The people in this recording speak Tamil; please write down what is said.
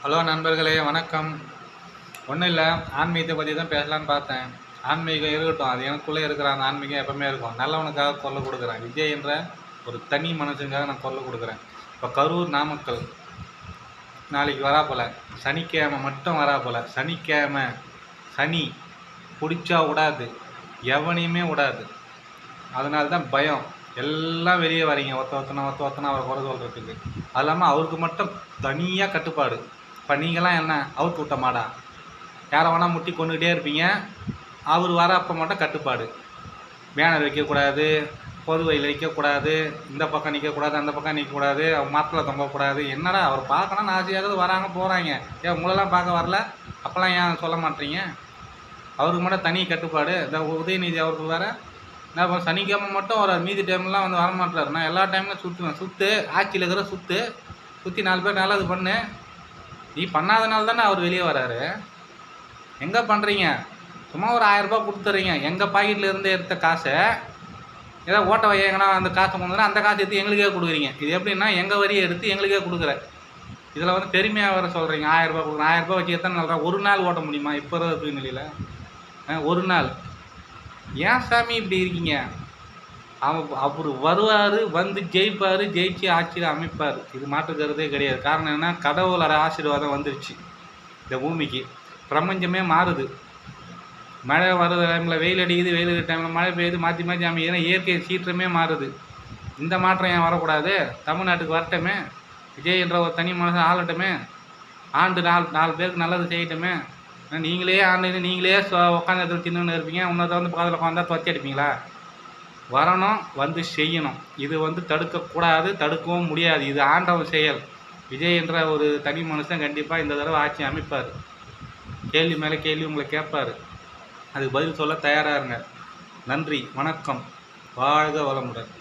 ஹலோ நண்பர்களே, வணக்கம். ஒன்றும் இல்லை, ஆன்மீகத்தை பற்றி தான் பேசலான்னு பார்த்தேன். ஆன்மீகம் இருக்கட்டும், அது எனக்குள்ளே இருக்கிற அந்த ஆன்மீகம் எப்பவுமே இருக்கும். நல்லவனுக்காக குரல் கொடுக்குறேன். விஜய் என்ற ஒரு தனி மனுஷனுக்காக நான் குரல் கொடுக்குறேன். இப்போ கரூர், நாமக்கல் நாளைக்கு வரா போல், சனிக்கிழமை மட்டும் வரா போல். சனிக்கிழமை சனி பிடிச்சா விடாது, எவனையுமே விடாது. அதனால தான் பயம். எல்லாம் வெளியே வரீங்க, ஒருத்தனை அவரை குறை சொல்கிறதுக்கு. அது இல்லாமல் அவருக்கு மட்டும் தனியாக கட்டுப்பாடு. இப்போ நீங்களாம் என்ன அவுத்து விட்ட மாடா, யாரை வேணால் முட்டி கொண்டுகிட்டே இருப்பீங்க. அவர் வர அப்போ மட்டும் கட்டுப்பாடு. பேனர் வைக்கக்கூடாது, பொது வழியில் நிற்கக்கூடாது, இந்த பக்கம் நிற்கக்கூடாது, அந்த பக்கம் நிற்கக்கூடாது, அவர் மரத்தில் தொங்கக்கூடாது. என்னடா அவர் பார்க்கணும்னு ஆசையாவது வராங்க போகிறாங்க. ஏன் உங்களெல்லாம் பார்க்க வரல? அப்போல்லாம் ஏன் சொல்ல மாட்டீங்க? அவருக்கு மட்டும் தனி கட்டுப்பாடு. இந்த உதயநிதி அவருக்கு வேறு என்ன இப்போ சனிக்கிழமை மட்டும் ஒரு மீதி டைம்லாம் வந்து வரமாட்டார். நான் எல்லா டைம்லையும் சுற்று ஆட்சியில் இருக்கிற சுற்றி 4 பேர் நல்லது பண்ணு. நீ பண்ணாதனால தானே அவர் வெளியே வராரு. எங்கே பண்ணுறீங்க? சும்மா ஒரு 1000 ரூபா கொடுத்துறீங்க. எங்கள் பாக்கெட்டில் இருந்து எடுத்த காசை ஏதோ ஓட்ட வையங்கன்னா அந்த காசை கொண்டு அந்த காசை எடுத்து எங்களுக்கே கொடுக்குறீங்க. இது எப்படின்னா எங்கள் வரியை எடுத்து எங்களுக்கே கொடுக்குற. இதில் வந்து பெருமையாக வர சொல்கிறீங்க. 1000 ரூபா கொடுக்குறேன். 1000 ரூபா வச்சு எத்தனை நாள் தான்? ஒரு நாள் ஓட்ட முடியுமா இப்போ இருக்கிற சூழ்நிலையில்? ஒரு நாள். ஏன் சாமி இப்படி இருக்கீங்க? அவர் வருவார், வந்து ஜெயிப்பார், ஜெயிச்சு ஆட்சியில் அமைப்பார். இது மாற்றுக்கிறதே கிடையாது. காரணம் என்ன? கடவுளோட ஆசீர்வாதம் வந்துருச்சு இந்த பூமிக்கு. பிரபஞ்சமே மாறுது. மழை வர டைமில் வெயில் அடிக்குது, வெயில் இருக்கிற டைமில் மழை பெய்யுது, மாற்றி மாற்றி அமைக்குதுன்னா இயற்கை சீற்றமே மாறுது. இந்த மாற்றம் ஏன் வரக்கூடாது? தமிழ்நாட்டுக்கு வரட்டுமே. விஜய் என்ற ஒரு தனி மனுஷன் ஆளட்டுமே. ஆண்டு 4 பேருக்கு நல்லது செய்யட்டுமே. நீங்களே ஆண்டு நீங்களே உட்காந்து இடத்துல தின்னு இருப்பீங்க. இன்னொருத்த வந்து பக்கத்தில் உட்காந்தா துவச்சி அடிப்பீங்களா? வரணும், வந்து செய்யணும். இது வந்து தடுக்கக்கூடாது, தடுக்கவும் முடியாது. இது ஆண்டவன் செயல். விஜய் என்ற ஒரு தனி மனுஷன் கண்டிப்பாக இந்த தடவை ஆட்சி அமைப்பார். கேள்வி மேலே கேள்வி உங்களை கேட்பார். அதுக்கு பதில் சொல்ல தயாராக இருங்க. நன்றி, வணக்கம், வாழ்க வளமுடன்.